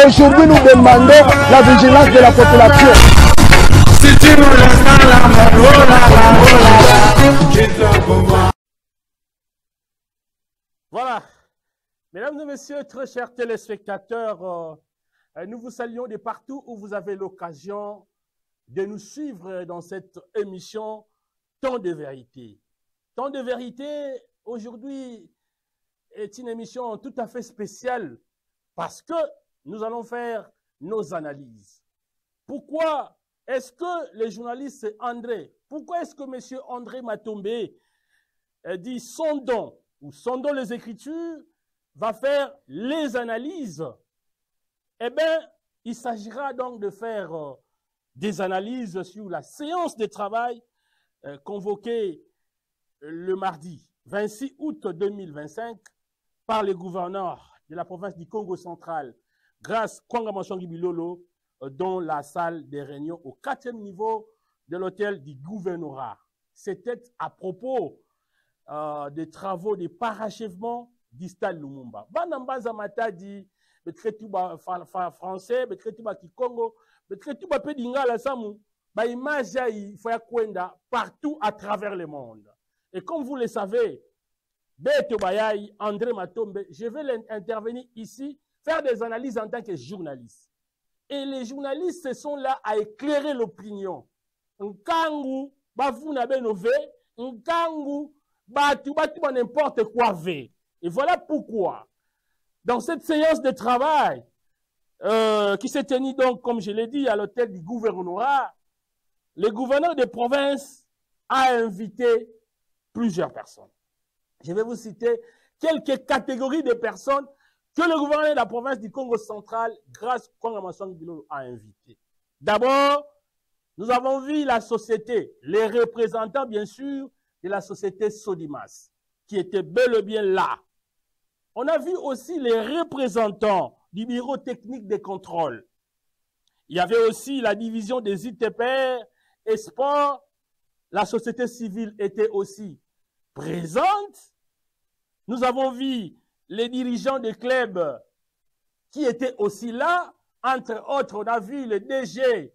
Aujourd'hui, nous demandons la vigilance de la population. Si tu nous laisses dans la merde, oh là là, voilà. Mesdames et messieurs, très chers téléspectateurs, nous vous saluons de partout où vous avez l'occasion de nous suivre dans cette émission Temps de vérité. Temps de vérité, aujourd'hui, est une émission tout à fait spéciale parce que nous allons faire nos analyses. Pourquoi est-ce que le journaliste André, pourquoi est-ce que M. André Matombe dit sondons ou sondons les Écritures, va faire les analyses? Eh bien, il s'agira donc de faire des analyses sur la séance de travail convoquée le mardi 26 août 2025 par le gouverneur de la province du Congo central, grâce Kwanga Maswangi Bilolo, dans la salle des réunions au 4e niveau de l'hôtel du gouvernorat. C'était à propos des travaux de parachèvement du stade Lumumba. Banambaza Matadi, Betretuba français, Betretuba Kikongo, Betretuba Pedingala Samu, ba image il faut kwenda partout à travers le monde. Et comme vous le savez, Beto Bayai, André Matombe, je vais intervenir ici, faire des analyses en tant que journaliste. Et les journalistes sont là à éclairer l'opinion. Nkangu, bafuna benove, nkangu, batu n'importe quoi ve. Et voilà pourquoi, dans cette séance de travail, qui s'est tenue donc, comme je l'ai dit, à l'hôtel du gouvernorat, le gouverneur de province a invité plusieurs personnes. Je vais vous citer quelques catégories de personnes que le gouverneur de la province du Congo central, grâce à Kwanga Maswangi Bilolo, a invité. D'abord, nous avons vu la société, les représentants, bien sûr, de la société Sodimas, qui étaient bel et bien là. On a vu aussi les représentants du bureau technique de contrôle. Il y avait aussi la division des ITPR et sport. La société civile était aussi présente. Nous avons vu les dirigeants des clubs qui étaient aussi là. Entre autres, on a vu le DG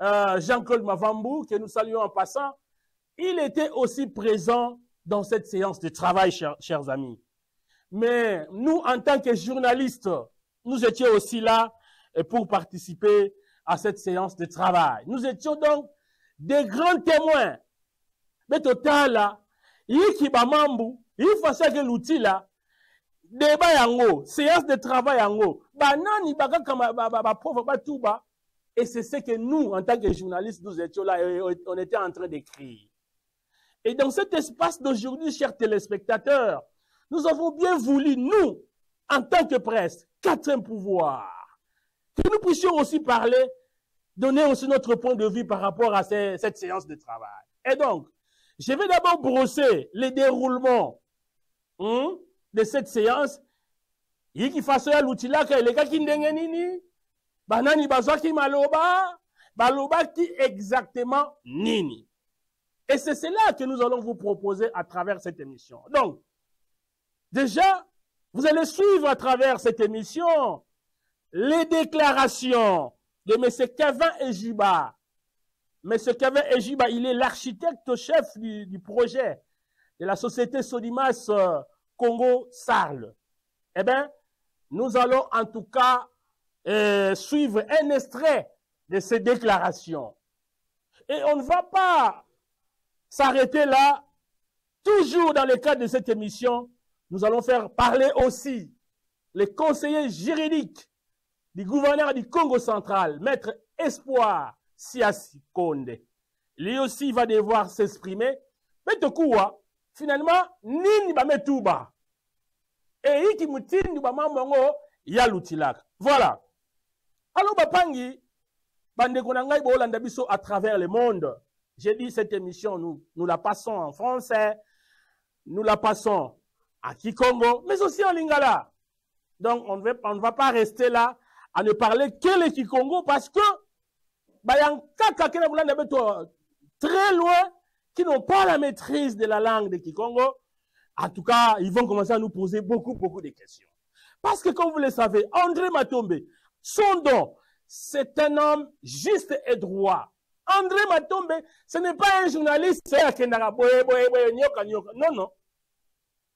Jean-Claude Mavambou, que nous saluons en passant. Il était aussi présent dans cette séance de travail, chers amis. Mais nous, en tant que journalistes, nous étions aussi là pour participer à cette séance de travail. Nous étions donc des grands témoins. Mais total là, il y a il faut que l'outil là, débat yango, séance de travail yango, banani baga kama ba pauvre ba touba, et c'est ce que nous, en tant que journalistes, nous étions là et on était en train d'écrire. Et dans cet espace d'aujourd'hui, chers téléspectateurs, nous avons bien voulu, nous, en tant que presse, 4e pouvoir, que nous puissions aussi parler, donner aussi notre point de vue par rapport à cette séance de travail. Et donc, je vais d'abord brosser les déroulements de cette séance. Il qui fasse l'outil là, les gars qui n'dengenini, banani bazwaki maloba, baloba qui exactement nini. Et c'est cela que nous allons vous proposer à travers cette émission. Donc, déjà, vous allez suivre à travers cette émission les déclarations de M. Kevin Ejiba. M. Kevin Ejiba, il est l'architecte chef du projet de la société Sodimas Congo-Sarl. Eh bien, nous allons en tout cas suivre un extrait de ces déclarations. Et on ne va pas s'arrêter là. Toujours dans le cadre de cette émission, nous allons faire parler aussi les conseillers juridiques du gouverneur du Congo central, Maître Espoir Siasi Konde. Lui aussi va devoir s'exprimer. Mais Tokoua, finalement, nini ba metuba. Et iki mutini ba mamongo ya lutilak. Voilà. Alors bapangi, bande konangai bo Holanda biso à travers le monde. J'ai dit cette émission, nous la passons en français, nous la passons à Kikongo, mais aussi en Lingala. Donc, on ne va pas rester là à ne parler que le Kikongo parce que, bah, y a un cas très loin qui n'ont pas la maîtrise de la langue de Kikongo. En tout cas, ils vont commencer à nous poser beaucoup de questions. Parce que comme vous le savez, André Matombe, son don, c'est un homme juste et droit. André Matombe, ce n'est pas un journaliste. Non, non.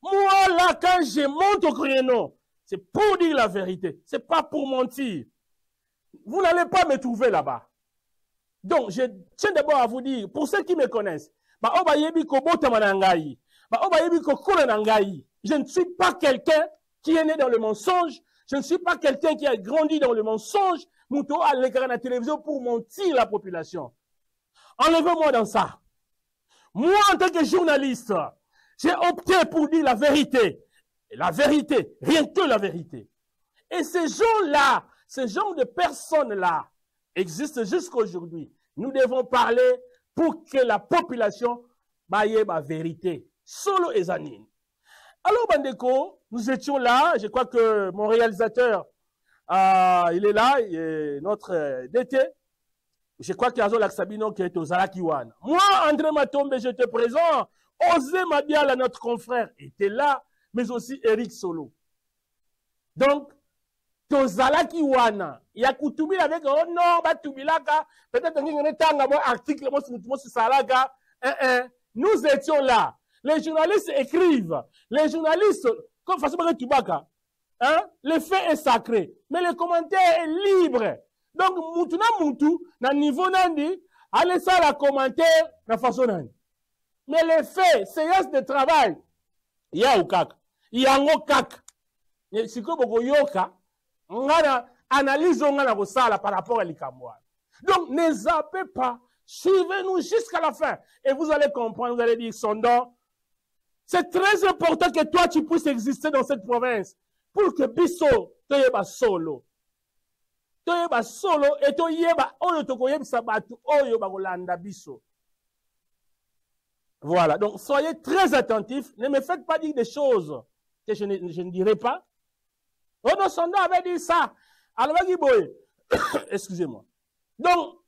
Moi, là, quand je monte au créneau, c'est pour dire la vérité. Ce n'est pas pour mentir. Vous n'allez pas me trouver là-bas. Donc, je tiens d'abord à vous dire, pour ceux qui me connaissent, je ne suis pas quelqu'un qui est né dans le mensonge. Je ne suis pas quelqu'un qui a grandi dans le mensonge. Mouto à l'écran de la télévision pour mentir la population. Enlevez-moi dans ça. Moi, en tant que journaliste, j'ai opté pour dire la vérité. Et la vérité, rien que la vérité. Et ces gens-là, ce genre de personnes-là existent jusqu'à aujourd'hui. Nous devons parler pour que la population baille la vérité. Solo et Zanine. Alors, Bandeko, nous étions là. Je crois que mon réalisateur, il est là, il est notre DT. Je crois qu'il y a Zola Sabino qui est aux Alakiwan. Moi, André Matombe, j'étais présent. Osé Madiala, notre confrère, était là, mais aussi Eric Solo. Donc, Tozalaki wana, il y a Koutoumi avec oh non, Batoubilaka, peut-être qu'on est un article, nous étions là. Les journalistes écrivent. Les journalistes, comme Fassima Tubaka, hein, le fait est sacré, mais le commentaire est libre. Donc, Moutou, na niveau nandi, allez ça la commentaire, na façon nandi. Mais les faits, séance de travail, il y a au kak, il y a un kak. Si vous yoka, on a analyse par rapport à l'Ikamouane. Donc, ne zappez pas, suivez-nous jusqu'à la fin. Et vous allez comprendre, vous allez dire, Sondon, c'est très important que toi, tu puisses exister dans cette province pour que Bisso te yeba solo. Te yeba solo et te yeba oyo tokoyeba sabatu oyo bagolanda Bisso. Voilà, donc soyez très attentifs. Ne me faites pas dire des choses que je ne dirai pas. Ono Sondon avait dit ça. Alors, excusez-moi. Donc,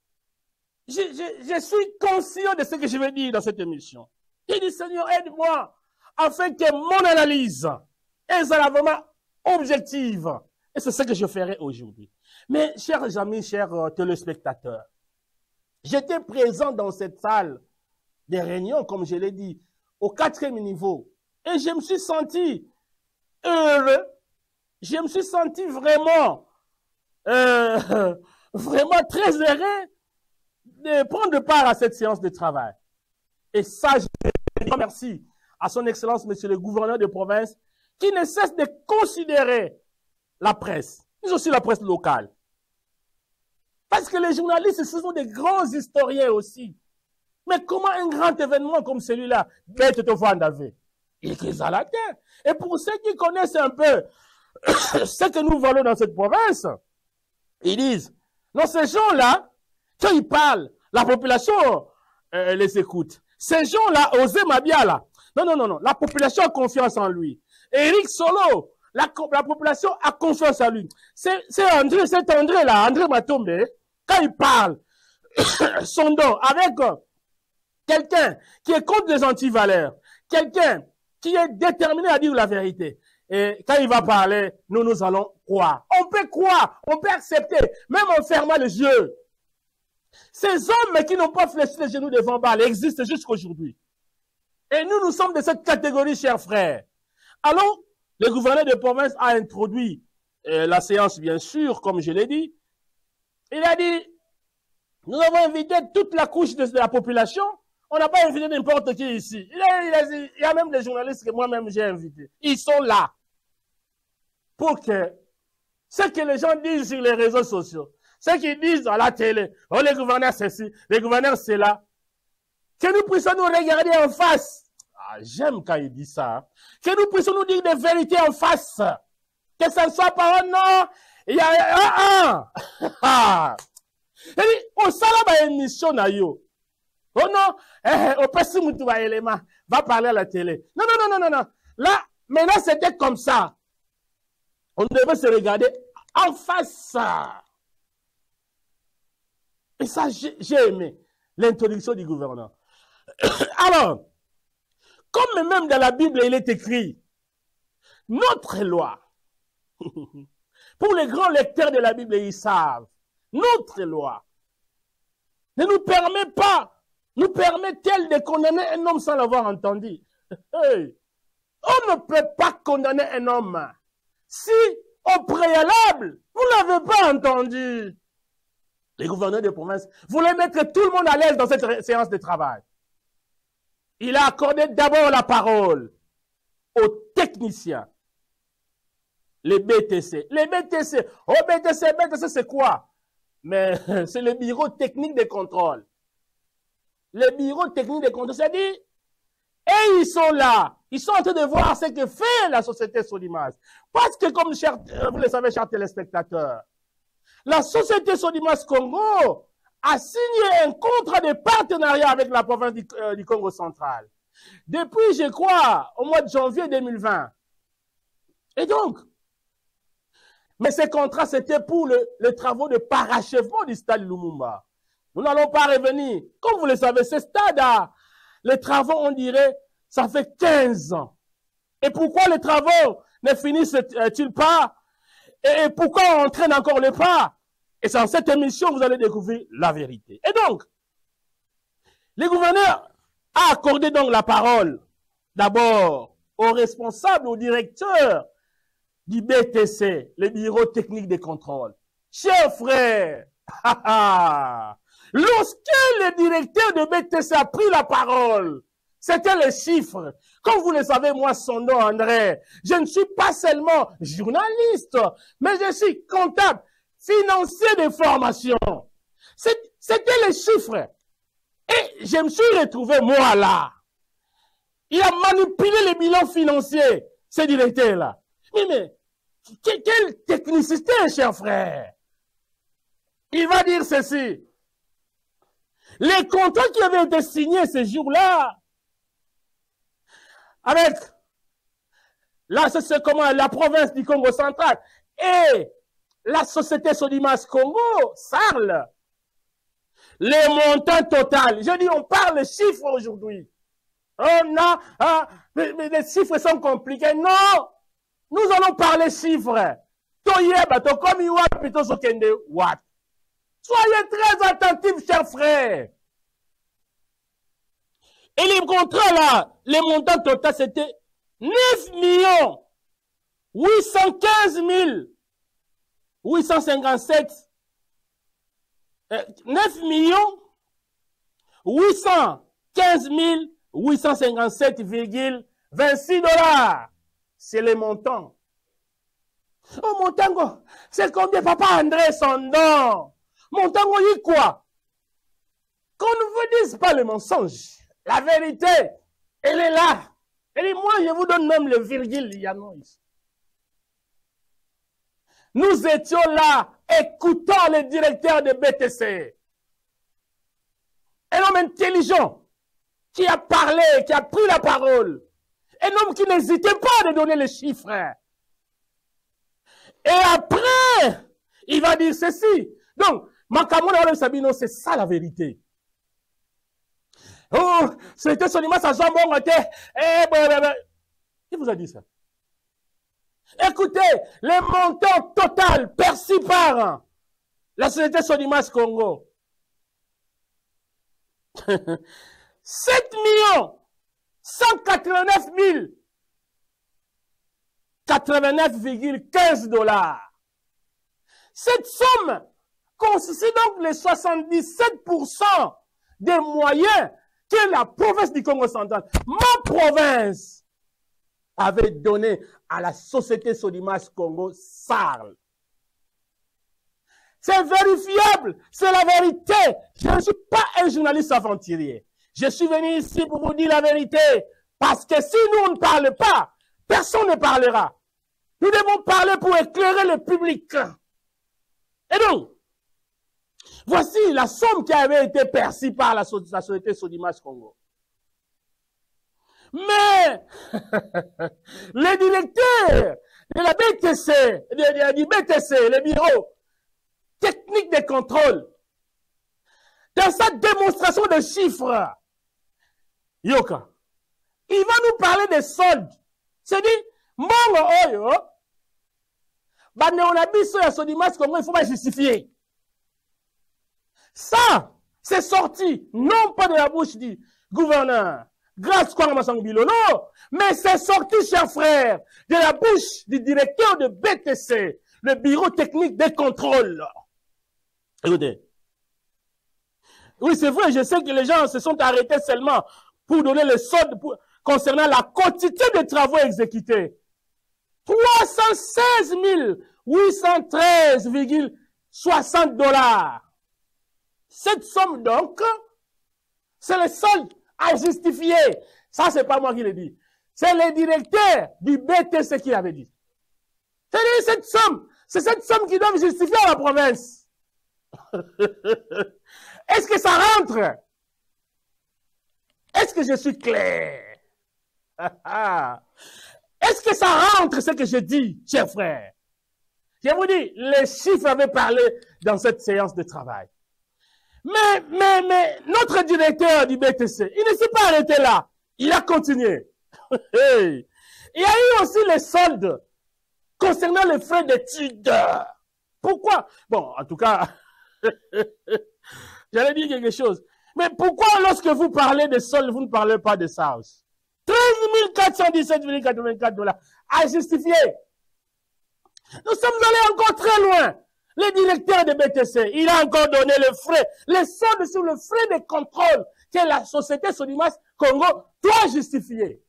je suis conscient de ce que je vais dire dans cette émission. Il dit, Seigneur, aide-moi afin que mon analyse est vraiment objective. Et c'est ce que je ferai aujourd'hui. Mais, chers amis, chers téléspectateurs, j'étais présent dans cette salle des réunions, comme je l'ai dit, au 4e niveau. Et je me suis senti heureux. Je me suis senti vraiment, vraiment très heureux de prendre part à cette séance de travail. Et ça, je remercie à son Excellence, Monsieur le gouverneur de province, qui ne cesse de considérer la presse, mais aussi la presse locale. Parce que les journalistes, ce sont des grands historiens aussi. Mais comment un grand événement comme celui-là, et pour ceux qui connaissent un peu ce que nous valons dans cette province, ils disent, non, ces gens-là, quand ils parlent, la population les écoute. Ces gens-là, Osé Mabiala, non, la population a confiance en lui. Eric Solo, la population a confiance en lui. C'est André-là, André Matombe, quand il parle, son don, avec quelqu'un qui est contre les antivaleurs, quelqu'un qui est déterminé à dire la vérité. Et quand il va parler, nous allons croire. On peut croire, on peut accepter, même en fermant les yeux. Ces hommes qui n'ont pas fléchi les genoux devant Baal existent jusqu'à aujourd'hui. Et nous sommes de cette catégorie, chers frères. Alors, le gouverneur de province a introduit la séance, bien sûr, comme je l'ai dit. Il a dit, nous avons invité toute la couche de la population. On n'a pas invité n'importe qui ici. Il y a même des journalistes que moi-même j'ai invités. Ils sont là. Pour que ce que les gens disent sur les réseaux sociaux, ce qu'ils disent à la télé, oh les gouverneurs c'est ci, les gouverneurs c'est là, que nous puissions nous regarder en face. Ah, j'aime quand il dit ça. Que nous puissions nous dire des vérités en face. Que ça ne soit pas un non, il y a un. Il dit, on s'en a une émission na yo. Oh non, au passé, va parler à la télé. Non. Là, maintenant, c'était comme ça. On devait se regarder en face. Et ça, j'ai aimé l'introduction du gouverneur. Alors, comme même dans la Bible, il est écrit, notre loi Pour les grands lecteurs de la Bible, ils savent. Notre loi ne nous permet-elle de condamner un homme sans l'avoir entendu? Hey. On ne peut pas condamner un homme si, au préalable, vous ne l'avez pas entendu. Les gouverneurs de province voulaient mettre tout le monde à l'aise dans cette séance de travail. Il a accordé d'abord la parole aux techniciens. Les BTC. Les BTC. Oh, BTC, c'est quoi? Mais c'est le bureau technique de contrôle. Le bureau technique de contrôle, c'est-à-dire, et ils sont là. Ils sont en train de voir ce que fait la société Sodimas. Parce que, comme vous le savez, chers téléspectateurs, la société Sodimas Congo a signé un contrat de partenariat avec la province du Congo central. Depuis, je crois, au mois de janvier 2020. Et donc, mais ce contrat, c'était pour les travaux de parachèvement du stade Lumumba. Nous n'allons pas revenir. Comme vous le savez, ce stade-là, les travaux, on dirait, ça fait 15 ans. Et pourquoi les travaux ne finissent-ils pas? Et pourquoi on entraîne encore les pas? Et c'est dans cette émission que vous allez découvrir la vérité. Et donc, le gouverneur a accordé donc la parole d'abord aux responsables, aux directeurs du BTC, le bureau technique de contrôle. Chers frères, lorsque le directeur de BTC a pris la parole, c'était les chiffres. Comme vous le savez, moi, son nom, André, je ne suis pas seulement journaliste, mais je suis comptable, financier de formation. C'était les chiffres. Et je me suis retrouvé, moi, là. Il a manipulé les bilans financiers, ce directeur-là. Mais, quelle technicité, cher frère. Il va dire ceci. Les contrats qui avaient été signés ce jour-là, avec la province du Congo central et la société Sodimas Congo, SARL, les montants total. Je dis, on parle de chiffres aujourd'hui. Mais les chiffres sont compliqués. Non, nous allons parler chiffres. Soyez très attentifs, chers frères. Et les contrats là, les montants total, c'était 9 815 857. 9 815 857,26 $. C'est les montants. Oh, Montango, c'est combien, papa André, son nom? Montango, il quoi? Qu'on ne vous dise pas le mensonge. La vérité, elle est là. Et moi, je vous donne même le virgule, il y a non ici. Nous étions là, écoutant le directeur de BTC. Un homme intelligent, qui a parlé, qui a pris la parole. Un homme qui n'hésitait pas à donner les chiffres. Et après, il va dire ceci. Donc, Makamona Sabino, c'est ça la vérité. Oh, c'était Sodimas à Jean Bongote. Qui vous a dit ça? Écoutez, les montants total perçus par la société Sodimas Congo. 7 189 089,15 $. Cette somme constitue donc les 77% des moyens que la province du Congo central, ma province, avait donné à la société Sodimas Congo SARL. C'est vérifiable, c'est la vérité. Je ne suis pas un journaliste aventurier. Je suis venu ici pour vous dire la vérité. Parce que si nous on ne parle pas, personne ne parlera. Nous devons parler pour éclairer le public. Et donc, voici la somme qui avait été perçue par la société Sodimas Congo. Mais, les directeurs de la BTC, du BTC, le bureau technique de contrôle, dans sa démonstration de chiffres, Yoka, il va nous parler des soldes. C'est-à-dire, Mongo Oyo, on a dit ça, il faut pas justifier. Ça, c'est sorti, non pas de la bouche du gouverneur, grâce à Kwangma Bilolo, mais c'est sorti, chers frères, de la bouche du directeur de BTC, le bureau technique des contrôles. Écoutez. Oui, c'est vrai, je sais que les gens se sont arrêtés seulement pour donner le solde concernant la quantité de travaux exécutés. 316 813,60 $. Cette somme, donc, c'est le solde à justifier. Ça, c'est pas moi qui l'ai dit. C'est le directeur du BTC qui l'avait dit. C'est-à-dire cette somme. C'est cette somme qui doit justifier à la province. Est-ce que ça rentre? Est-ce que je suis clair? Est-ce que ça rentre ce que je dis, chers frères? Je vous dis, les chiffres avaient parlé dans cette séance de travail. Mais notre directeur du BTC, il ne s'est pas arrêté là. Il a continué. Il y a eu aussi les soldes concernant les frais d'études. Pourquoi? Bon, en tout cas, j'allais dire quelque chose. Mais pourquoi lorsque vous parlez de soldes, vous ne parlez pas de ça aussi? 13 417,84 $ à justifier. Nous sommes allés encore très loin. Le directeur de BTC, il a encore donné les frais, les soldes sur le frais de contrôle que la société Sodimas Congo doit justifier.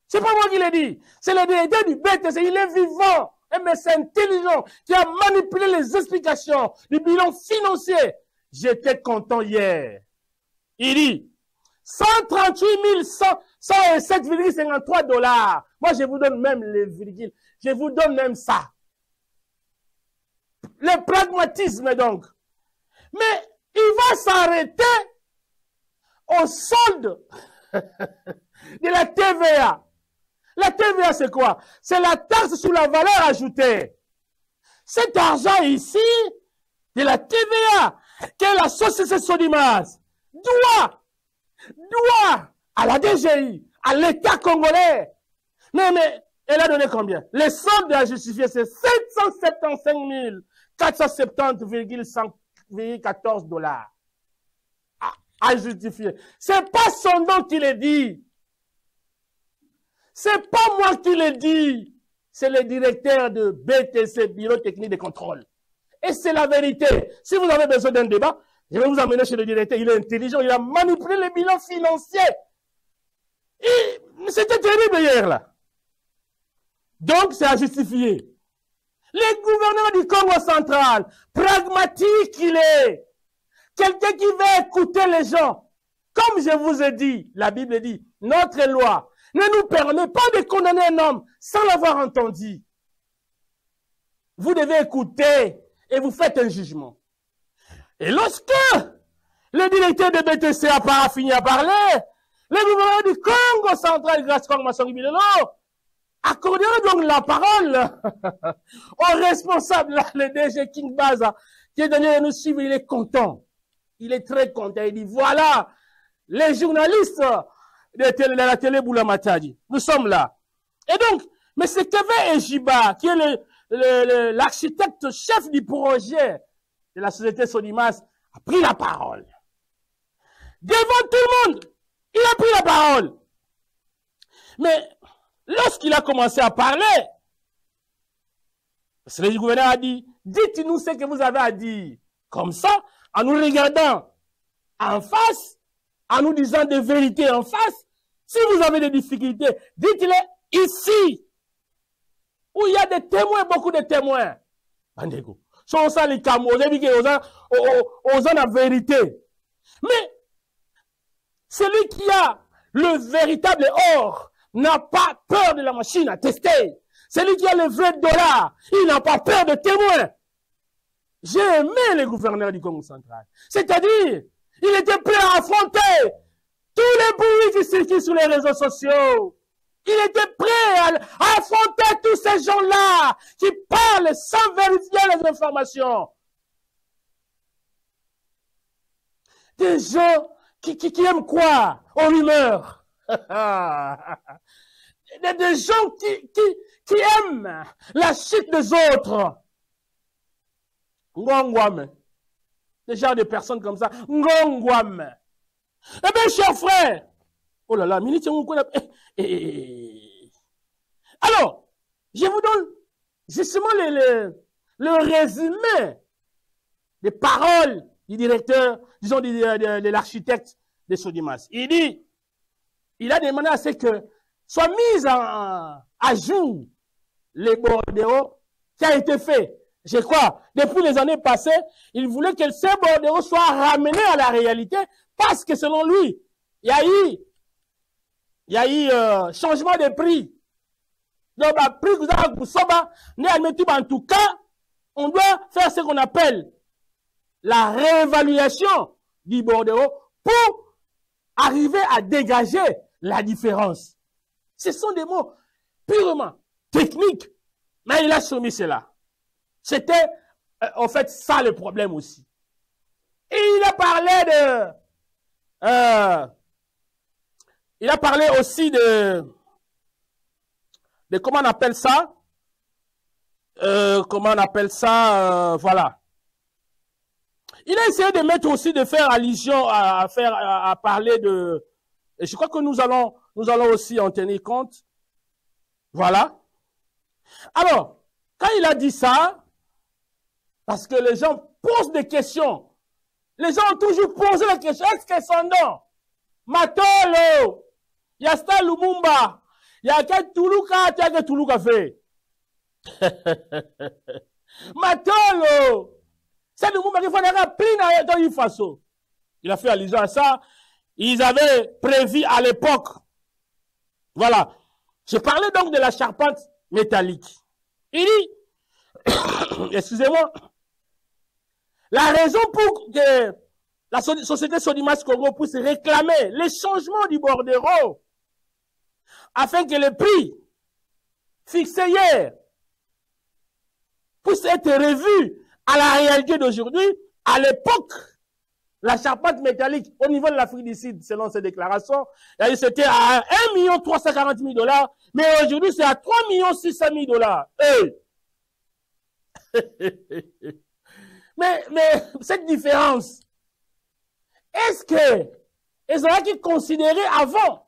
C'est pas moi qui l'ai dit. C'est le directeur du BTC. Il est vivant. Mais c'est intelligent qui a manipulé les explications du bilan financier. J'étais content hier. Il dit 138 107,53 $. Moi, je vous donne même les virgules. Je vous donne même ça. Le pragmatisme, donc. Mais il va s'arrêter au solde de la TVA. La TVA, c'est quoi? C'est la taxe sur la valeur ajoutée. Cet argent ici, de la TVA, que la société Sodimas doit à la DGI, à l'État congolais. Mais elle a donné combien? Les soldes à justifier, c'est 775 470,14 $ à justifier. C'est pas son nom qui le dit. C'est pas moi qui le dis. C'est le directeur de BTC, Bureau Technique de Contrôle. Et c'est la vérité. Si vous avez besoin d'un débat, je vais vous emmener chez le directeur. Il est intelligent. Il a manipulé les bilans financiers. Et c'était terrible hier, là. Donc, c'est à justifier. Le gouverneur du Congo central, pragmatique il est. Quelqu'un qui veut écouter les gens. Comme je vous ai dit, la Bible dit, notre loi ne nous permet pas de condamner un homme sans l'avoir entendu. Vous devez écouter et vous faites un jugement. Et lorsque le directeur de BTC a fini à parler, le gouverneur du Congo central, grâce à Kwangma Bilolo, accordera donc la parole au responsable, le DG King Baza, qui est venu nous suivre. Il est content. Il est très content. Il dit, voilà, les journalistes de la télé Boula Matadi. Nous sommes là. Et donc, mais c'est Kevin Ejiba, qui est l'architecte chef du projet de la société Sodimas, a pris la parole. Devant tout le monde, il a pris la parole. Mais lorsqu'il a commencé à parler, le gouverneur a dit, dites-nous ce que vous avez à dire. Comme ça, en nous regardant en face, en nous disant des vérités en face, si vous avez des difficultés, dites-les ici, où il y a des témoins, beaucoup de témoins. Bandego. Sont ça les camos, vous avez dit aux gens la vérité. Mais celui qui a le véritable or n'a pas peur de la machine à tester. Celui qui a le vrai dollar, il n'a pas peur de témoins. J'ai aimé le gouverneur du Congo central. C'est-à-dire, il était prêt à affronter tous les bruits qui circulent sur les réseaux sociaux. Il était prêt à affronter tous ces gens-là qui parlent sans vérifier les informations. Des gens qui aiment quoi? Aux rumeurs. Des gens qui aiment la chute des autres. Ngongwame. Des genres de personnes comme ça. Ngongwame. Eh bien, chers frères. Oh là là, minute, alors, je vous donne justement le résumé des paroles du directeur, disons, de l'architecte de Sodimas. Il dit, il a demandé à ce que soient mises à jour les bordereaux qui a été fait. Je crois, depuis les années passées, il voulait que ces bordereaux soient ramenés à la réalité parce que selon lui, il y a eu changement de prix. Donc, prix que vous avez en tout cas, on doit faire ce qu'on appelle la réévaluation du bordereau pour arriver à dégager la différence. Ce sont des mots purement techniques, mais il a soumis cela. C'était, en fait, ça le problème aussi. Et il a parlé aussi de comment on appelle ça, voilà. Il a essayé de mettre aussi, de faire allusion à parler de, et je crois que nous allons aussi en tenir compte. Voilà. Alors, quand il a dit ça, parce que les gens posent des questions, les gens ont toujours posé la question, est-ce que son nom, Matolo, Yasta Lumumba, Yaka Tuluka, Tiaga Tuluka fait. Matolo, c'est Lumumba qui fait dans une façon. Il a fait allusion à ça. Ils avaient prévu à l'époque. Voilà. Je parlais donc de la charpente métallique. Il dit, excusez-moi, la raison pour que la société Sodimas Congo puisse réclamer les changements du bordereau afin que le prix fixé hier puisse être revu à la réalité d'aujourd'hui, à l'époque, la charpente métallique au niveau de l'Afrique du Sud, selon ses déclarations, c'était à 1 340 000 $, mais aujourd'hui c'est à 3 600 000 $. Mais cette différence, est-ce que ils auraient qu'ils considérer avant?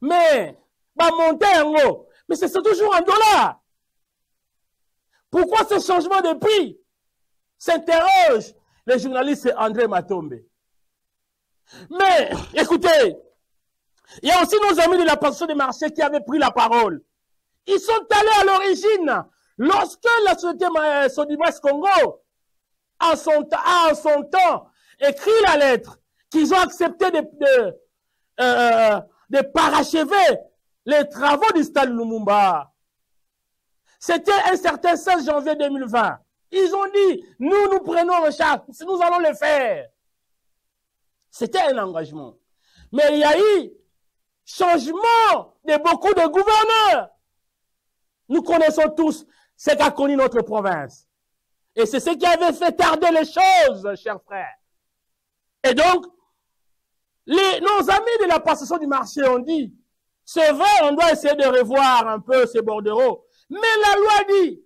Mais, monter en haut, mais c'est toujours en dollars. Pourquoi ce changement de prix? S'interroge le journaliste André Matombe. Mais, écoutez, il y a aussi nos amis de la position des marchés qui avaient pris la parole. Ils sont allés à l'origine, lorsque la société Sodimas Congo, en son temps, écrit la lettre, qu'ils ont accepté de parachever les travaux du stade Lumumba. C'était un certain 16 janvier 2020. Ils ont dit, nous prenons en charge, nous allons le faire. C'était un engagement. Mais il y a eu changement de beaucoup de gouverneurs. Nous connaissons tous ce qu'a connu notre province. Et c'est ce qui avait fait tarder les choses, chers frères. Et donc, nos amis de la passation du marché ont dit, c'est vrai, on doit essayer de revoir un peu ces bordereaux. Mais la loi dit,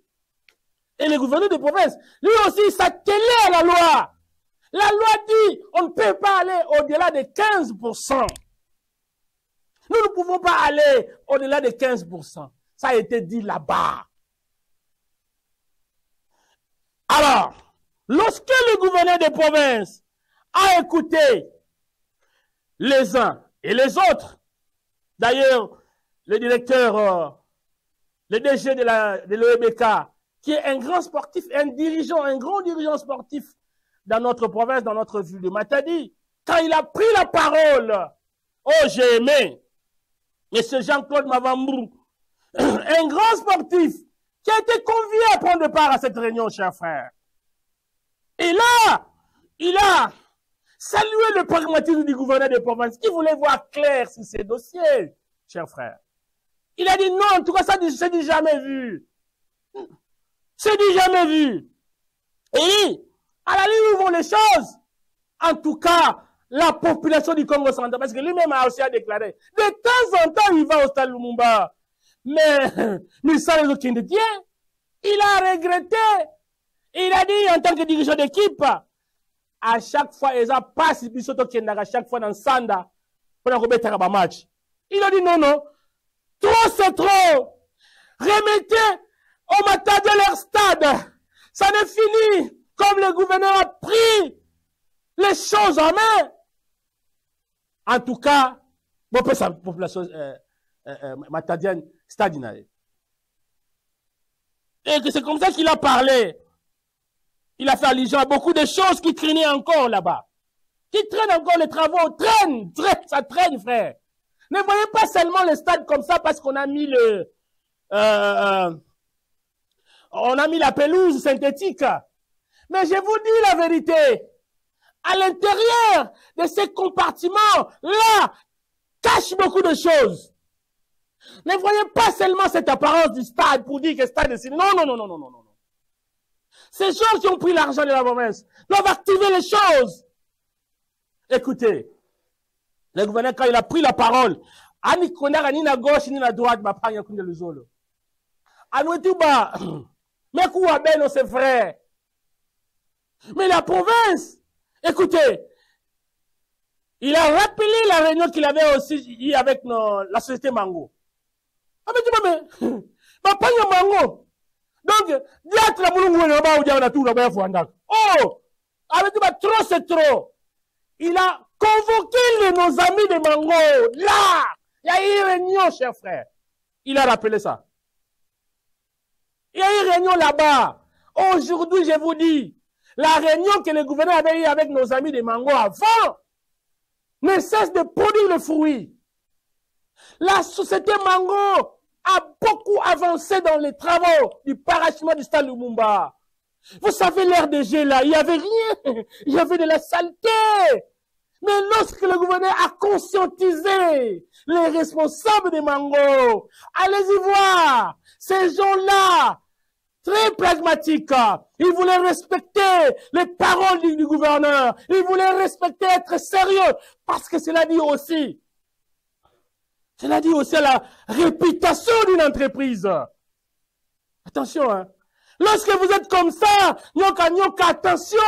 et le gouverneur de province, lui aussi s'attelait à la loi. La loi dit, on ne peut pas aller au-delà de 15%. Nous ne pouvons pas aller au-delà de 15%. Ça a été dit là-bas. Alors, lorsque le gouverneur de province a écouté les uns et les autres, d'ailleurs, le directeur, le DG de l'OEBK, qui est un grand sportif, un grand dirigeant sportif dans notre province, dans notre ville de Matadi, quand il a pris la parole, oh, j'ai aimé, M. Jean-Claude Mavambou, un grand sportif, qui a été convié à prendre part à cette réunion, chers frères. Et là, il a salué le pragmatisme du gouverneur de province, qui voulait voir clair sur ces dossiers, chers frères. Il a dit non, en tout cas, ça c'est du jamais vu. C'est du jamais vu. Et à la ligne où vont les choses, en tout cas, la population du Congo central, parce que lui-même a aussi déclaré, de temps en temps, il va au stade Lumumba. mais ça les autres Kindetien, il a regretté. Il a dit en tant que dirigeant d'équipe, à chaque fois, ils ont passé à chaque fois dans Sanda pour remettre un match. Il a dit non, non, trop c'est trop. Remettez au matin de leur stade. Ça n'est fini. Comme le gouverneur a pris les choses en main. En tout cas, bon, pour sa population matadienne, stade. Et que c'est comme ça qu'il a parlé. Il a fait allusion à beaucoup de choses qui traînaient encore là-bas. Qui traînent encore, les travaux traînent, ça traîne, frère. Ne voyez pas seulement le stade comme ça parce qu'on a mis on a mis la pelouse synthétique. Mais je vous dis la vérité. À l'intérieur de ces compartiments-là, cache beaucoup de choses. Ne voyez pas seulement cette apparence du stade pour dire que le stade est ici. Non, non, non, non, non, non, non. Ces gens qui ont pris l'argent de la promesse doivent activer les choses. Écoutez, le gouverneur, quand il a pris la parole, ani konara ni na gauche ni na droite, ma panya kunde le zolo. Anouetouba, mais quoi ben c'est vrai. Mais la province, écoutez, il a rappelé la réunion qu'il avait aussi eu avec la société Mango. Ah mais ma panya Mango. Donc, diatre la boulou ou diable na tout la fouanda. Oh, avec trop c'est trop. Il a convoqué nos amis de Mango. Là, il y a eu une réunion, cher frère. Il a rappelé ça. Il y a eu une réunion là-bas. Aujourd'hui, je vous dis, la réunion que le gouverneur avait eue avec nos amis de Mango avant ne cesse de produire le fruit. La société Mango a beaucoup avancé dans les travaux du parachement du stade Lumumba. Vous savez, l'RDG là, il n'y avait rien. Il y avait de la saleté. Mais lorsque le gouverneur a conscientisé les responsables des Mango, allez-y voir, ces gens-là, très pragmatiques, ils voulaient respecter les paroles du gouverneur, ils voulaient respecter, être sérieux, parce que cela dit aussi à la réputation d'une entreprise. Attention, hein. Lorsque vous êtes comme ça, nyoka, attention.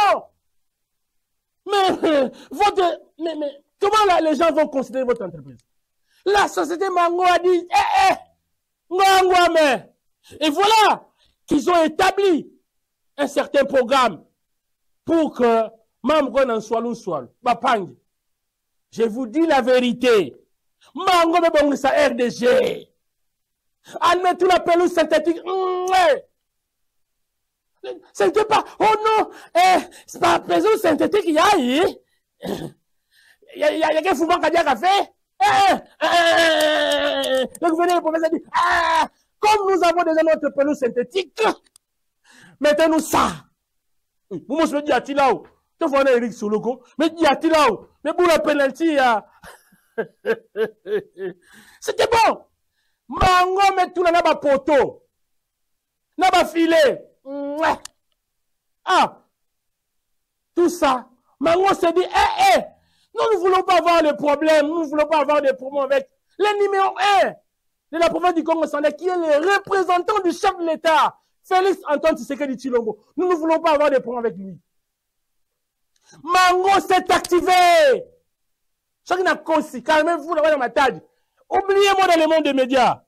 Mais comment les gens vont considérer votre entreprise? La société Mango a dit, mais. Et voilà qu'ils ont établi un certain programme pour que Mamgo n'en soit l'un. Je vous dis la vérité. Mango me bon sa RDG. Admettez la pelouse synthétique. C'était pas, oh non, c'est pas la pelouse synthétique, il y a quelqu'un qui a dit café. Le gouverneur a dit, comme nous avons déjà notre pelouse synthétique, mettez-nous ça. Vous me dites, il y a tu vois Eric sur le go, mais il y a mais pour la penalty, c'était bon. Mango met tout là bas poteau. Là bas filet. Tout ça. Mango s'est dit, nous ne voulons pas avoir de problème. Nous ne voulons pas avoir de problème avec le numéro 1 de la province du Congo Central, qui est le représentant du chef de l'État, Félix Antoine Tshisekedi Tshilombo. Nous ne voulons pas avoir de problème avec lui. Mango s'est activé. Chacun a conçu, quand même vous dans ma tête. Oubliez-moi dans le monde des médias.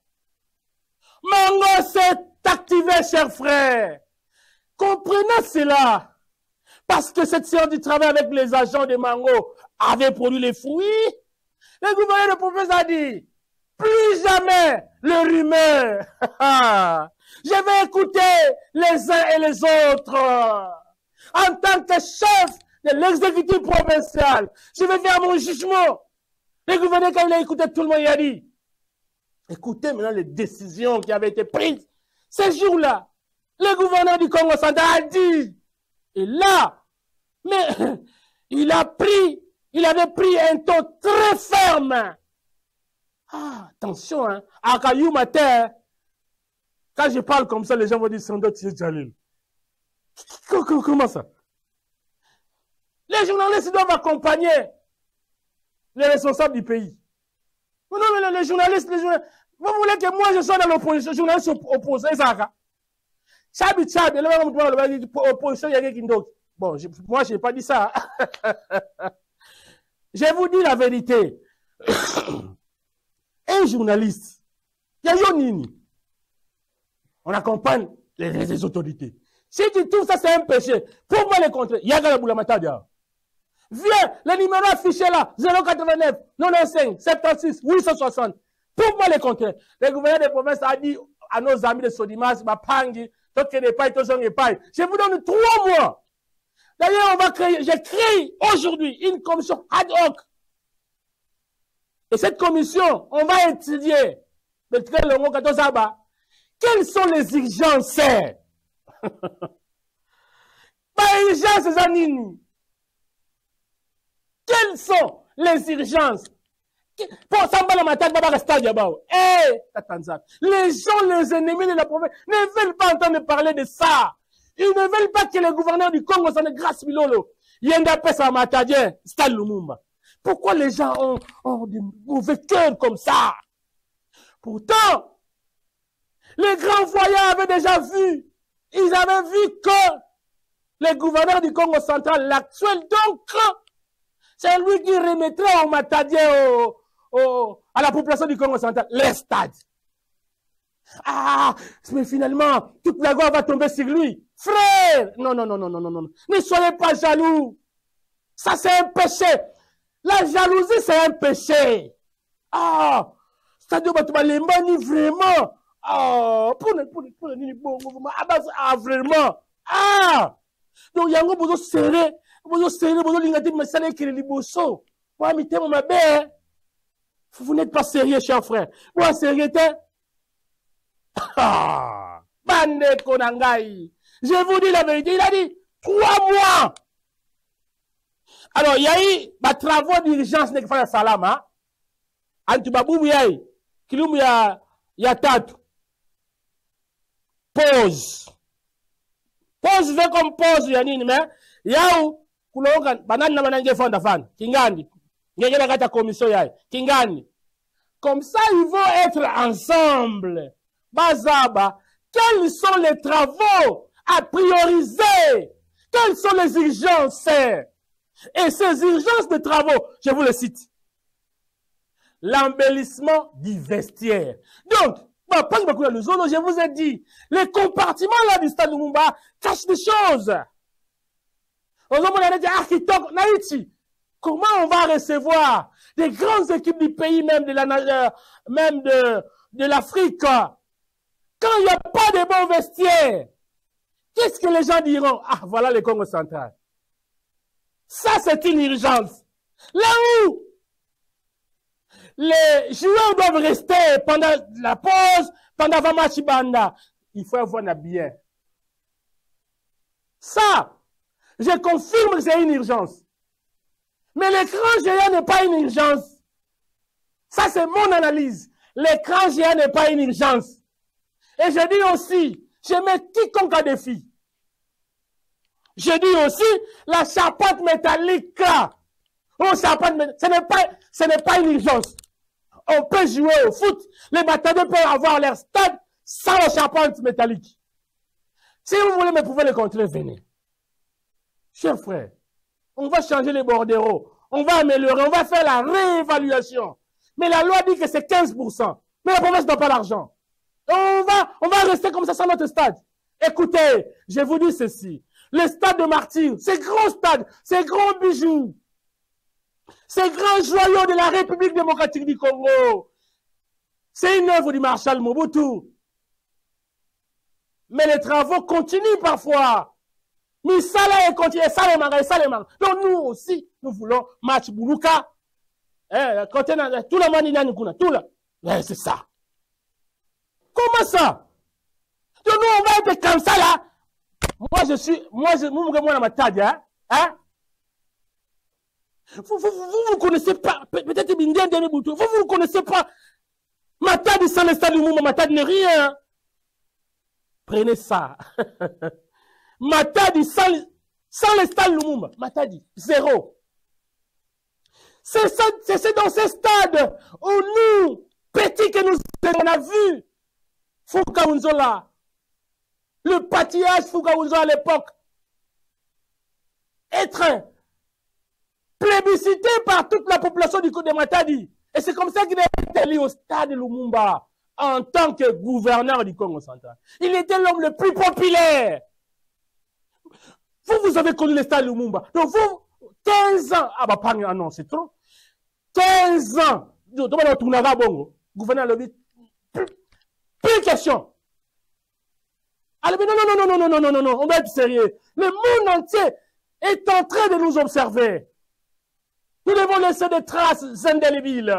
Mango s'est activé, chers frères. Comprenez cela. Parce que cette séance du travail avec les agents de Mango avait produit les fruits. Le gouverneur de province a dit, plus jamais le rumeur. Je vais écouter les uns et les autres. En tant que chef de l'exécutif provincial, je vais faire mon jugement. Le gouverneur, quand il a écouté tout le monde, il a dit, écoutez maintenant les décisions qui avaient été prises. Ces jours-là, le gouverneur du Congo Central a dit, et là, mais il avait pris un ton très ferme. Attention, hein, à Kayou Matin, quand je parle comme ça, les gens vont dire, Sando Tiye Jalil. Comment ça? Les journalistes doivent accompagner les responsables du pays. Non, mais les journalistes, Vous voulez que moi je sois dans l'opposition, journaliste opposé, ça? Chabi, opposition, il y a quelqu'un d'autre. Bon, moi, je n'ai pas dit ça. Je vous dis la vérité. Un journaliste, il y a Yonini. On accompagne les autorités. Si tu trouves ça, c'est un péché. Pour moi, les contrer, il y a Galaboula Matadia. Viens, le numéro affiché là, 089, 95, 76, 860. Pour moi, les contrer. Le gouverneur des provinces a dit à nos amis de Sodimas, Mapangi, je vous donne 3 mois. D'ailleurs, j'ai créé aujourd'hui une commission ad hoc. Et cette commission, on va étudier quelles sont les urgences. Quelles sont les urgences? Les gens, les ennemis de la province, ne veulent pas entendre parler de ça. Ils ne veulent pas que le gouverneur du Congo s'en grâce Milolo. Pourquoi les gens ont des mauvais cœurs comme ça? Pourtant, les grands voyants avaient déjà vu. Ils avaient vu que le gouverneur du Congo central, l'actuel, donc, c'est lui qui remettra au Matadien, à la population du Congo central, les stades. Ah, mais finalement, toute la gloire va tomber sur lui. Frère, non. Ne soyez pas jaloux. Ça, c'est un péché. La jalousie, c'est un péché. Ah, c'est-à-dire, vraiment. Ah, vraiment. Ah, donc, il y a un besoin serré. Vous n'êtes pas sérieux, cher frère. Vous êtes sérieux, ah, Bande Konangai. Je vous dis la vérité, il a dit 3 mois. Alors, il y a eu des travaux d'urgence de faire Salama. Antibabou, il y a tatu. Pause. Pause, fait comme pause, il y a une, mais il y a où, banane banane fonda fan, Kingani. Il y a la commission, Kingani. Comme ça, ils vont être ensemble. Bazaba, quels sont les travaux à prioriser? Quelles sont les urgences? Et ces urgences de travaux, je vous le cite. L'embellissement du vestiaire. Donc, je vous ai dit, les compartiments là du stade Lumumba cachent des choses. Comment on va recevoir des grandes équipes du pays, même de l'Afrique, quand il n'y a pas de bons vestiaires? Qu'est-ce que les gens diront? Ah, voilà le Congo central. Ça, c'est une urgence. Là où les joueurs doivent rester pendant la pause, pendant Vamachi Banda, il faut avoir un bien. Ça, je confirme que c'est une urgence. Mais l'écran géant n'est pas une urgence. Ça, c'est mon analyse. L'écran géant n'est pas une urgence. Et je dis aussi, je mets quiconque à défi. Je dis aussi, la charpente métallique, ce n'est pas une urgence. On peut jouer au foot. Les bataillons peuvent avoir leur stade sans la charpente métallique. Si vous voulez me prouver le contraire, venez. Chers frères, on va changer les bordereaux. On va améliorer, on va faire la réévaluation. Mais la loi dit que c'est 15%. Mais la province n'a pas l'argent. On va rester comme ça sans notre stade. Écoutez, je vous dis ceci. Le stade de Martyrs, ces grands stades, ces grands bijoux, ces grands joyaux de la République démocratique du Congo, c'est une œuvre du Marshal Mobutu. Mais les travaux continuent parfois. Mais ça là, continue, ça les manque. Donc nous aussi, nous voulons match Boulouka. Tout le monde tout là. C'est ça. Comment ça? Donc nous, on va être comme ça là. Moi, dans ma tête, hein? Vous connaissez pas, peut-être bien dernier bouton, vous connaissez pas. Matadi sans le stade du Mouma, Matadi n'est rien. Prenez ça. Matadi sans le stade Lumumba, Matadi, 0. C'est dans ces stades où nous, petit que nous on a vu Fouka Unzola, le pâtillage Fouka Unzola à l'époque, être plébiscité par toute la population du Côte de Matadi. Et c'est comme ça qu'il a été élu au stade de Lumumba en tant que gouverneur du Congo central. Il était l'homme le plus populaire. Vous avez connu le stade de Lumumba. Donc vous, 15 ans, ah bah pas, non, c'est trop. 15 ans, gouverneur le dit, plus de questions. Allez, mais non, on va être sérieux. Le monde entier est en train de nous observer. Nous devons laisser des traces indélébiles.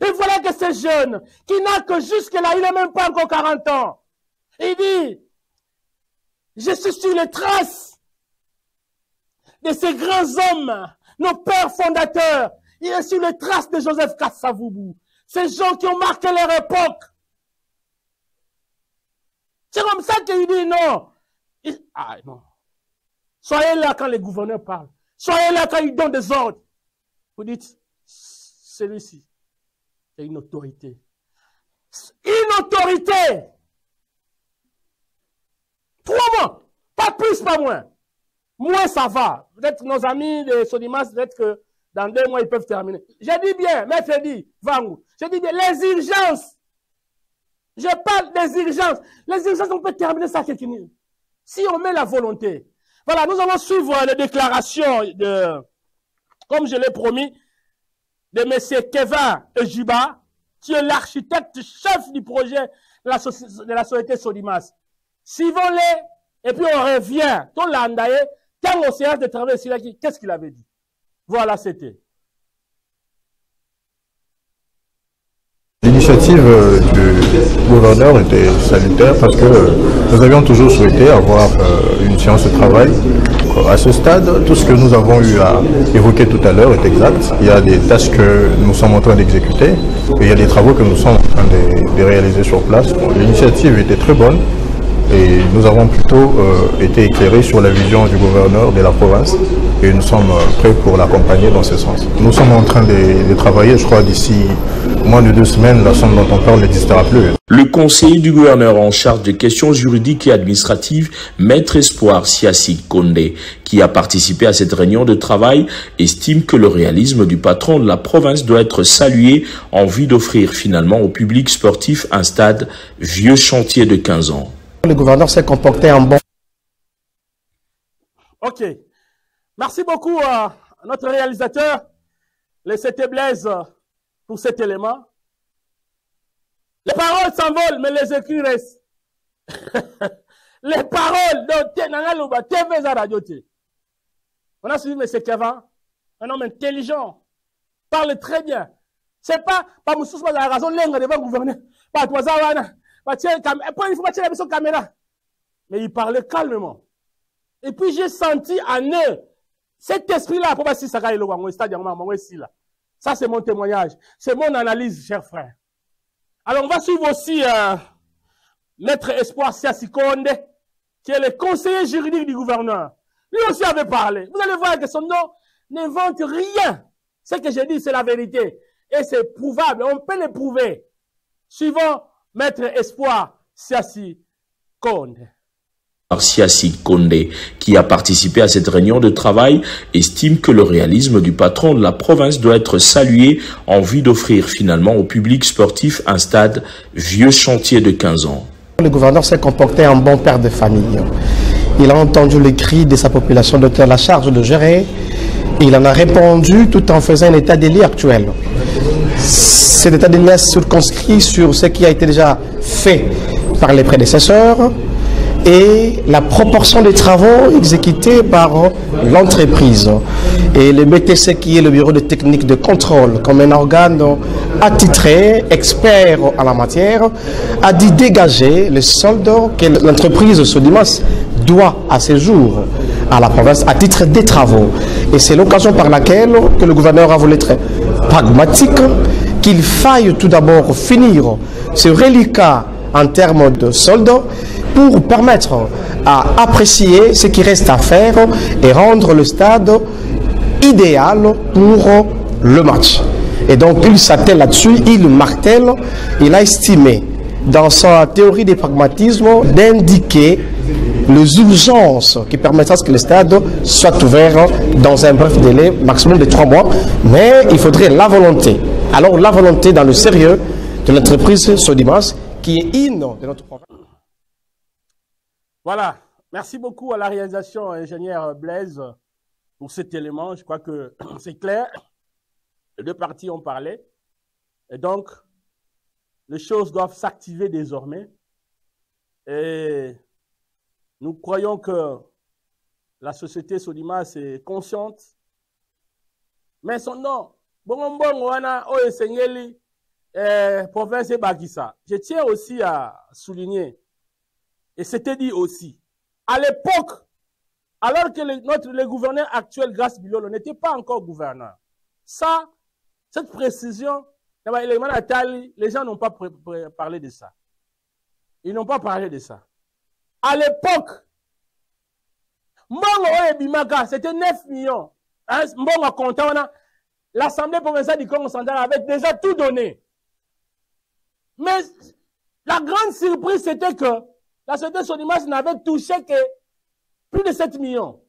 Et voilà que ce jeune, qui n'a que jusque-là, il n'a même pas encore 40 ans, il dit, je suis sur les traces de ces grands hommes, nos pères fondateurs. Il est sur les traces de Joseph Kasavubu. Ces gens qui ont marqué leur époque. C'est comme ça qu'il dit non. Ah non. Soyez là quand les gouverneurs parlent. Soyez là quand ils donnent des ordres. Vous dites, celui-ci, c'est une autorité. Une autorité. 3 mois. Pas plus, pas moins. Moins ça va. Peut-être nos amis de Sodimas, peut-être que dans 2 mois, ils peuvent terminer. J'ai dit bien, maître dit, Vangou. J'ai dit bien, les urgences. Je parle des urgences. Les urgences, on peut terminer ça quelques minutes. Si on met la volonté. Voilà, nous allons suivre les déclarations de, comme je l'ai promis, de M. Kevin Ejiba, qui est l'architecte chef du projet de la société Sodimas. Suivons-les, et puis on revient. Tout l'andaye, quand on séance de travail ici, qu'est-ce qu'il avait dit? Voilà, c'était. L'initiative du gouverneur était salutaire parce que nous avions toujours souhaité avoir une séance de travail. À ce stade, tout ce que nous avons eu à évoquer tout à l'heure est exact. Il y a des tâches que nous sommes en train d'exécuter et il y a des travaux que nous sommes en train de réaliser sur place. Bon, l'initiative était très bonne et nous avons plutôt été éclairés sur la vision du gouverneur de la province et nous sommes prêts pour l'accompagner dans ce sens. Nous sommes en train de travailler, je crois, d'ici moins de 2 semaines, la somme dont on parle n'existera plus. Le conseiller du gouverneur en charge des questions juridiques et administratives, Maître Espoir Siassi Kondé, qui a participé à cette réunion de travail, estime que le réalisme du patron de la province doit être salué en vue d'offrir finalement au public sportif un stade vieux chantier de 15 ans. Le gouverneur s'est comporté en bon. Ok. Merci beaucoup à notre réalisateur, le CT Blaise, pour cet élément. Les paroles s'envolent, mais les écrits restent. Les paroles de TV Radio. On a suivi M. Kevin, un homme intelligent, parle très bien. C'est pas Moussous, la raison, l'engue devant gouverner. Pas toi, caméra. Mais il parlait calmement. Et puis j'ai senti en eux cet esprit-là. Ça, c'est mon témoignage. C'est mon analyse, chers frères. Alors, on va suivre aussi Maître Espoir Siassi Kondé, qui est le conseiller juridique du gouverneur. Lui aussi avait parlé. Vous allez voir que son nom n'invente rien. Ce que j'ai dit, c'est la vérité. Et c'est prouvable. On peut le prouver. Suivons Maître Espoir Siassi Kondé. Siassi Kondé, qui a participé à cette réunion de travail, estime que le réalisme du patron de la province doit être salué en vue d'offrir finalement au public sportif un stade vieux chantier de 15 ans. Le gouverneur s'est comporté en bon père de famille. Il a entendu les cris de sa population dont il a la charge de gérer. Il en a répondu tout en faisant un état des lieux actuel. Cet état des lieux est circonscrit sur ce qui a été déjà fait par les prédécesseurs et la proportion des travaux exécutés par l'entreprise. Et le BTC, qui est le bureau de technique de contrôle, comme un organe attitré, expert en la matière, a dit dégager le solde que l'entreprise Sodimas doit à ce jour à la province à titre des travaux. Et c'est l'occasion par laquelle que le gouverneur a voulu être pragmatique, qu'il faille tout d'abord finir ce reliquat en termes de solde pour permettre à apprécier ce qui reste à faire et rendre le stade idéal pour le match. Et donc, il s'attelle là-dessus, il martèle, il a estimé, dans sa théorie des pragmatismes, d'indiquer les urgences qui permettent à ce que le stade soit ouvert dans un bref délai, maximum de 3 mois. Mais il faudrait la volonté. Alors, la volonté dans le sérieux de l'entreprise Sodimas, qui est une de notre programme. Voilà. Merci beaucoup à la réalisation, ingénieur Blaise, pour cet élément. Je crois que c'est clair. Les deux parties ont parlé. Et donc, les choses doivent s'activer désormais. Et nous croyons que la société Sodimas est consciente. Mais son nom, province Bagissa. Je tiens aussi à souligner, et c'était dit aussi, à l'époque, alors que le gouverneur actuel, Grace Bilolo, n'était pas encore gouverneur. Ça, cette précision, les gens n'ont pas parlé de ça. Ils n'ont pas parlé de ça. À l'époque, c'était 9 millions. L'Assemblée provinciale du Congo central avait déjà tout donné. Mais la grande surprise, c'était que la société Sodimas n'avait touché que plus de 7 millions.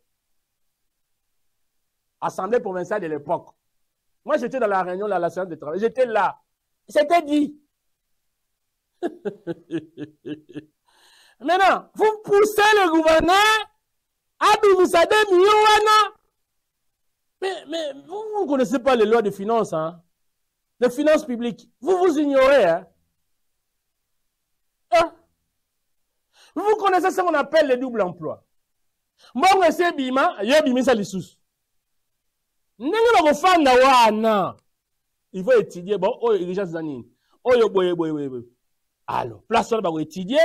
Assemblée provinciale de l'époque. Moi, j'étais dans la réunion de la séance de travail. J'étais là. C'était dit. Maintenant, vous poussez le gouverneur à 2 millions. Mais vous ne connaissez pas les lois de finances, hein? Les finances publiques. Vous ignorez, hein? Vous connaissez ce qu'on appelle le double emploi. Moi, c'est bima, bima ça les sous. Il faut étudier, bon, alors, place on va étudier,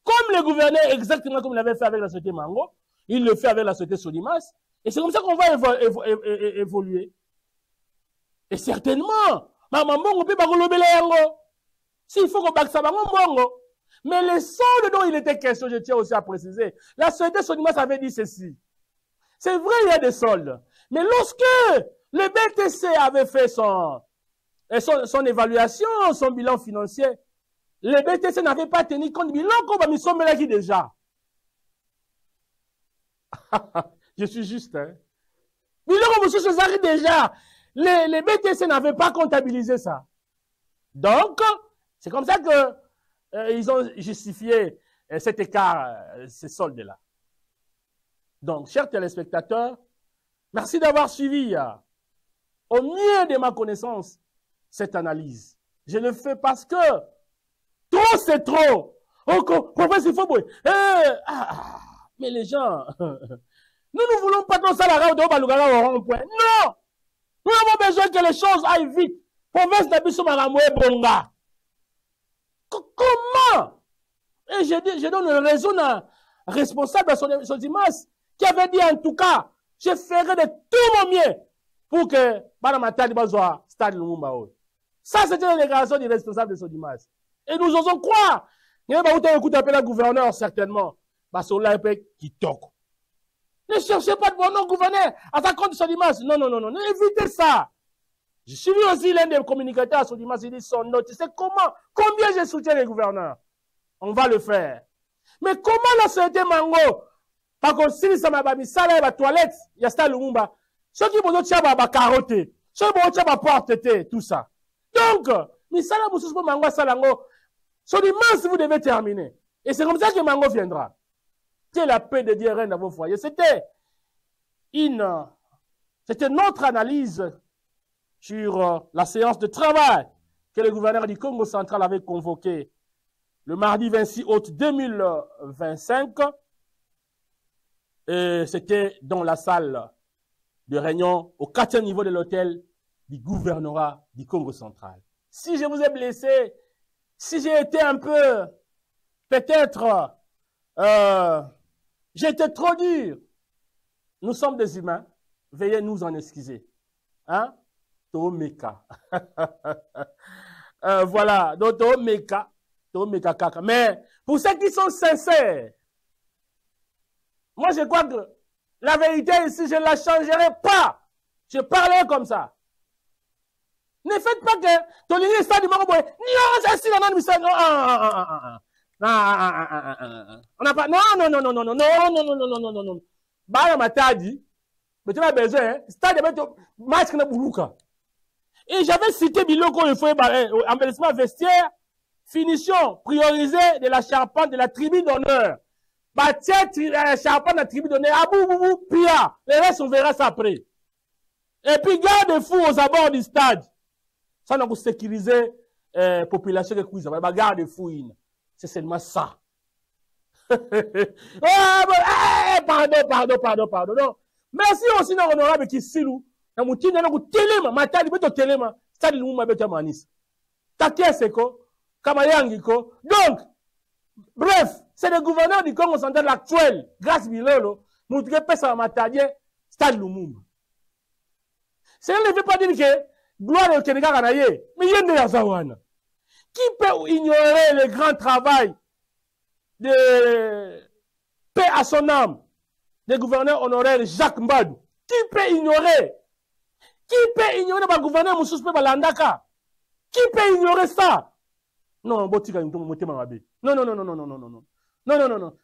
comme le gouverneur, exactement comme il avait fait avec la société Mango, il le fait avec la société Sodimas, et c'est comme ça qu'on va évoluer. Et certainement, maman Bongo peut pas relever les yango. S'il faut qu'on back ça, maman Bongo. Mais les soldes dont il était question, je tiens aussi à préciser, la société Sodimas avait dit ceci. C'est vrai, il y a des soldes. Mais lorsque le BTC avait fait son évaluation, son bilan financier, le BTC n'avait pas tenu compte du bilan qu'on va mettre là qui déjà. Je suis juste, hein. Bilan qu'on va déjà. Les BTC n'avaient pas comptabilisé ça. Donc, c'est comme ça que ils ont justifié cet écart, ces soldes-là. Donc, chers téléspectateurs, merci d'avoir suivi, au mieux de ma connaissance, cette analyse. Je le fais parce que trop, c'est trop. Professeur, il faut mais les gens, nous ne voulons pas tout ça la au rond-point. Non! Nous avons besoin que les choses aillent vite. Province d'Abisso Maramoué Bonga. Comment? Et je donne une raison à responsable de Sodimas qui avait dit en tout cas, je ferai de tout mon mieux pour que Madame Atali soit stade Lumumba. Ça, c'était la déclaration du responsable de Sodimas. Et nous osons croire. Il y a un coup d'appel à gouverneur, certainement. Parce que là, qui toque. Ne cherchez pas de bon nom, gouverneur, à ta compte Sodimas. Non, évitez ça. Je suis aussi l'un des communicateurs à Sodimas, il dit son nom. Tu sais comment, combien je soutiens les gouverneurs? On va le faire. Mais comment la société Mango, par contre, si ça m'a mis ça là, la toilette, il y a ça Lumumba. Ceux qui vont dire, bah, carotter. Ceux qui vont dire, bah, porter, tout ça. Donc, mais ça là, vous souvenez Mango, ça là, Sodimas, vous devez terminer. Et c'est comme ça que Mango viendra. C'est la paix de Dieu reine dans vos foyers. C'était notre analyse sur la séance de travail que le gouverneur du Congo central avait convoquée le mardi 26 août 2025. Et c'était dans la salle de réunion au 4e niveau de l'hôtel du gouvernorat du Congo central. Si je vous ai blessé, si j'ai été un peu, peut-être, j'ai été trop dur, nous sommes des humains, veuillez nous en excuser. Hein? Tomeka. Voilà, donc Tomeka kaka. Mais pour ceux qui sont sincères, moi je crois que la vérité ici, je ne la changerai pas. Je parlerai comme ça. Ne faites pas que ton ligne stade du Maroc. Non, c'est si, non, on n'a pas. Non. Bah, Matadi, mais tu as besoin, stade de match na Boulouka. Et j'avais cité Biloko, il faut embellissement vestiaire, finition, priorisé de la charpente de la tribune d'honneur. Bah, tiens, la charpente de la tribune d'honneur, abou, pia. Le reste, on verra ça après. Et puis, garde-fou aux abords du stade. Ça, on a sécurisé la population de Kouiza. Bah, garde-fou, c'est seulement ça. Pardon. Non. Merci aussi, notre honorable Kissilou. Donc, bref, c'est le gouverneur du Congo central actuel, grâce Bilolo, Moutouké Pessa Matadien, Stade Lumumba. Cela ne veut pas dire que gloire au Kénéga Ganaye, mais il y a des Azawana. Qui peut ignorer le grand travail de paix à son âme, le gouverneur honoraire Jacques Mbadou? Qui peut ignorer? Qui peut ignorer le gouverneur Moussous Balandaka? Qui peut ignorer ça? Non, non.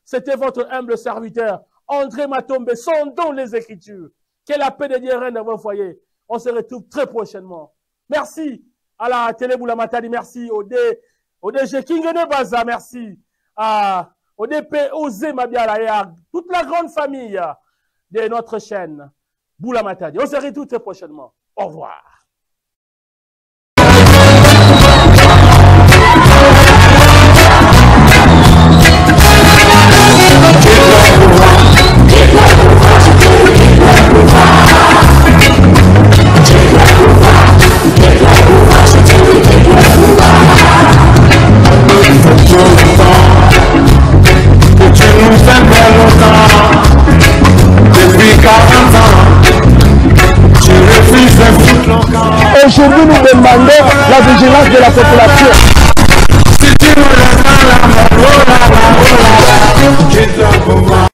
C'était votre humble serviteur, André Matombe, sondons les Écritures. Que la paix de Dieu règne dans vos foyers. On se retrouve très prochainement. Merci à la télé Boula Matadi, merci au DG Kingene Baza, merci au DP Osé Mabiala et à toute la grande famille de notre chaîne Boula Matadi. On se retrouve très prochainement. Au revoir. Aujourd'hui, nous demandons la vigilance de la population. Si tu nous laisses